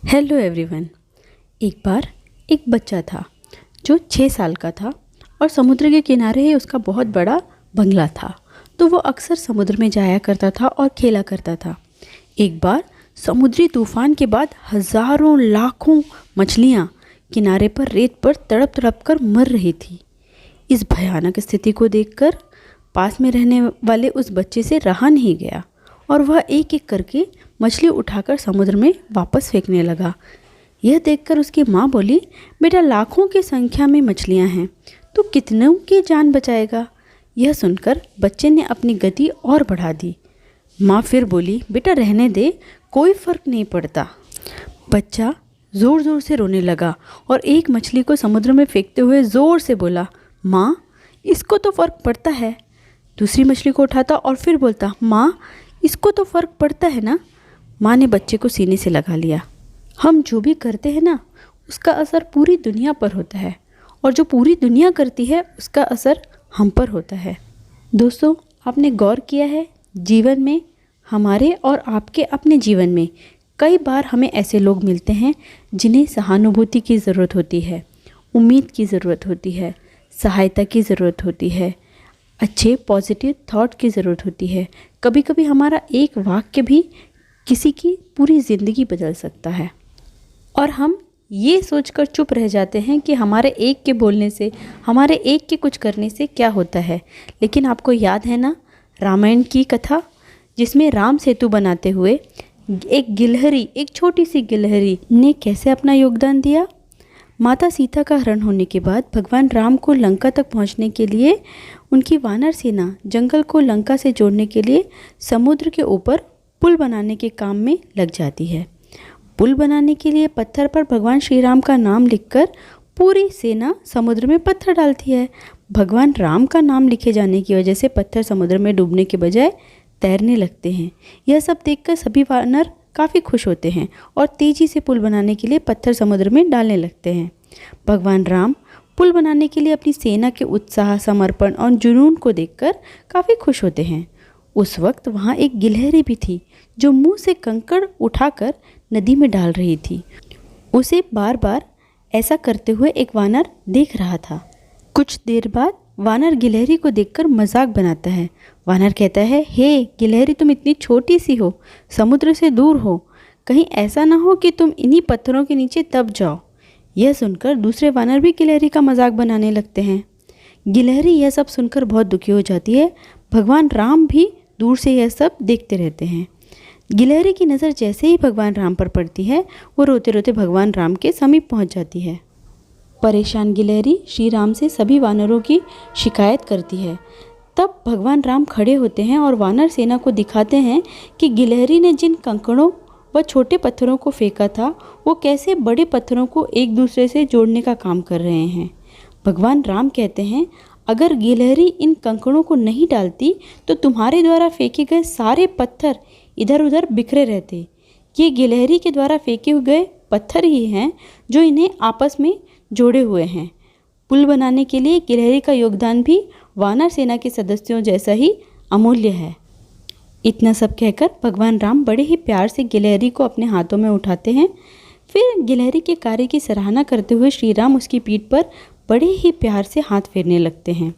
Hello everyone. एक बार एक बच्चा था जो 6 साल का था और समुद्र के किनारे ही उसका बहुत बड़ा बंगला था। तो वो अक्सर समुद्र में जाया करता था और खेला करता था। एक बार समुद्री तूफान के बाद हजारों लाखों मछलियाँ किनारे पर रेत पर तड़प तड़प कर मर रही थी। इस भयानक स्थिति को देखकर पास में रहने वाले उस बच्चे से रहा नहीं गया और वह एक एक करके मछली उठाकर समुद्र में वापस फेंकने लगा। यह देखकर उसकी माँ बोली, बेटा लाखों की संख्या में मछलियाँ हैं, तू कितनों की जान बचाएगा। यह सुनकर बच्चे ने अपनी गति और बढ़ा दी। माँ फिर बोली, बेटा रहने दे, कोई फ़र्क नहीं पड़ता। बच्चा ज़ोर ज़ोर से रोने लगा और एक मछली को समुद्र में फेंकते हुए ज़ोर से बोला, माँ इसको तो फ़र्क पड़ता है। दूसरी मछली को उठाता और फिर बोलता, माँ इसको तो फ़र्क पड़ता है ना। माँ ने बच्चे को सीने से लगा लिया। हम जो भी करते हैं ना, उसका असर पूरी दुनिया पर होता है और जो पूरी दुनिया करती है उसका असर हम पर होता है। दोस्तों, आपने गौर किया है, जीवन में हमारे और आपके अपने जीवन में कई बार हमें ऐसे लोग मिलते हैं जिन्हें सहानुभूति की ज़रूरत होती है, उम्मीद की ज़रूरत होती है, सहायता की ज़रूरत होती है, अच्छे पॉजिटिव थॉट की ज़रूरत होती है। कभी कभी हमारा एक वाक्य भी किसी की पूरी ज़िंदगी बदल सकता है और हम ये सोचकर चुप रह जाते हैं कि हमारे एक के बोलने से, हमारे एक के कुछ करने से क्या होता है। लेकिन आपको याद है ना रामायण की कथा, जिसमें राम सेतु बनाते हुए एक गिलहरी, एक छोटी सी गिलहरी ने कैसे अपना योगदान दिया। माता सीता का हरण होने के बाद भगवान राम को लंका तक पहुंचने के लिए उनकी वानर सेना जंगल को लंका से जोड़ने के लिए समुद्र के ऊपर पुल बनाने के काम में लग जाती है। पुल बनाने के लिए पत्थर पर भगवान श्री राम का नाम लिखकर पूरी सेना समुद्र में पत्थर डालती है। भगवान राम का नाम लिखे जाने की वजह से पत्थर समुद्र में डूबने के बजाय तैरने लगते हैं। यह सब देखकर सभी वानर काफ़ी खुश होते हैं और तेज़ी से पुल बनाने के लिए पत्थर समुद्र में डालने लगते हैं। भगवान राम पुल बनाने के लिए अपनी सेना के उत्साह, समर्पण और जुनून को देखकर काफ़ी खुश होते हैं। उस वक्त वहाँ एक गिलहरी भी थी जो मुंह से कंकड़ उठाकर नदी में डाल रही थी। उसे बार बार ऐसा करते हुए एक वानर देख रहा था। कुछ देर बाद वानर गिलहरी को देखकर मजाक बनाता है। वानर कहता है, हे गिलहरी, तुम इतनी छोटी सी हो, समुद्र से दूर हो, कहीं ऐसा ना हो कि तुम इन्हीं पत्थरों के नीचे दब जाओ। यह सुनकर दूसरे वानर भी गिलहरी का मजाक बनाने लगते हैं। गिलहरी यह सब सुनकर बहुत दुखी हो जाती है। भगवान राम भी दूर से यह सब देखते रहते हैं। गिलहरी की नज़र जैसे ही भगवान राम पर पड़ती है, वो रोते रोते भगवान राम के समीप पहुंच जाती है। परेशान गिलहरी श्री राम से सभी वानरों की शिकायत करती है। तब भगवान राम खड़े होते हैं और वानर सेना को दिखाते हैं कि गिलहरी ने जिन कंकड़ों व छोटे पत्थरों को फेंका था, वो कैसे बड़े पत्थरों को एक दूसरे से जोड़ने का काम कर रहे हैं। भगवान राम कहते हैं, अगर गिलहरी इन कंकड़ों को नहीं डालती तो तुम्हारे द्वारा फेंके गए सारे पत्थर इधर उधर बिखरे रहते। ये गिलहरी के द्वारा फेंके गए पत्थर ही हैं जो इन्हें आपस में जोड़े हुए हैं। पुल बनाने के लिए गिलहरी का योगदान भी वानर सेना के सदस्यों जैसा ही अमूल्य है। इतना सब कहकर भगवान राम बड़े ही प्यार से गिलहरी को अपने हाथों में उठाते हैं। फिर गिलहरी के कार्य की सराहना करते हुए श्री राम उसकी पीठ पर बड़े ही प्यार से हाथ फेरने लगते हैं।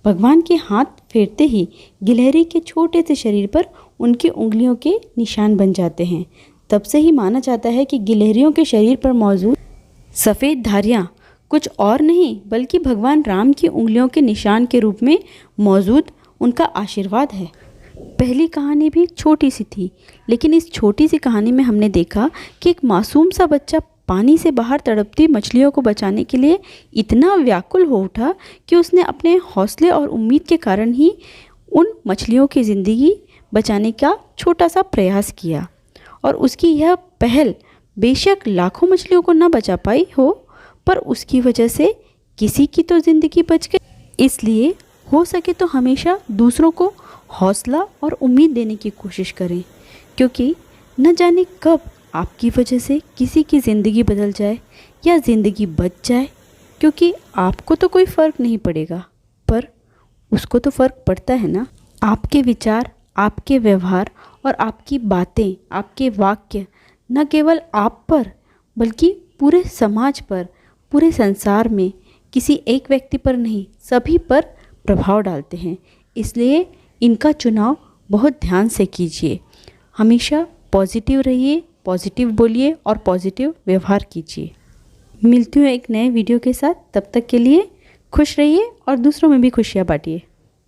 भगवान के हाथ फेरते ही गिलहरी के छोटे से शरीर पर उनकी उंगलियों के निशान बन जाते हैं। तब से ही माना जाता है कि गिलहरियों के शरीर पर मौजूद सफ़ेद धारियाँ कुछ और नहीं बल्कि भगवान राम की उंगलियों के निशान के रूप में मौजूद उनका आशीर्वाद है। पहली कहानी भी छोटी सी थी, लेकिन इस छोटी सी कहानी में हमने देखा कि एक मासूम सा बच्चा पानी से बाहर तड़पती मछलियों को बचाने के लिए इतना व्याकुल हो उठा कि उसने अपने हौसले और उम्मीद के कारण ही उन मछलियों की ज़िंदगी बचाने का छोटा सा प्रयास किया। और उसकी यह पहल बेशक लाखों मछलियों को न बचा पाई हो, पर उसकी वजह से किसी की तो ज़िंदगी बच गई। इसलिए हो सके तो हमेशा दूसरों को हौसला और उम्मीद देने की कोशिश करें, क्योंकि न जाने कब आपकी वजह से किसी की ज़िंदगी बदल जाए या ज़िंदगी बच जाए। क्योंकि आपको तो कोई फ़र्क नहीं पड़ेगा, पर उसको तो फ़र्क पड़ता है ना। आपके विचार, आपके व्यवहार और आपकी बातें, आपके वाक्य न केवल आप पर बल्कि पूरे समाज पर, पूरे संसार में किसी एक व्यक्ति पर नहीं, सभी पर प्रभाव डालते हैं। इसलिए इनका चुनाव बहुत ध्यान से कीजिए। हमेशा पॉजिटिव रहिए, पॉजिटिव बोलिए और पॉजिटिव व्यवहार कीजिए। मिलती हूँ एक नए वीडियो के साथ। तब तक के लिए खुश रहिए और दूसरों में भी खुशियाँ बांटिए।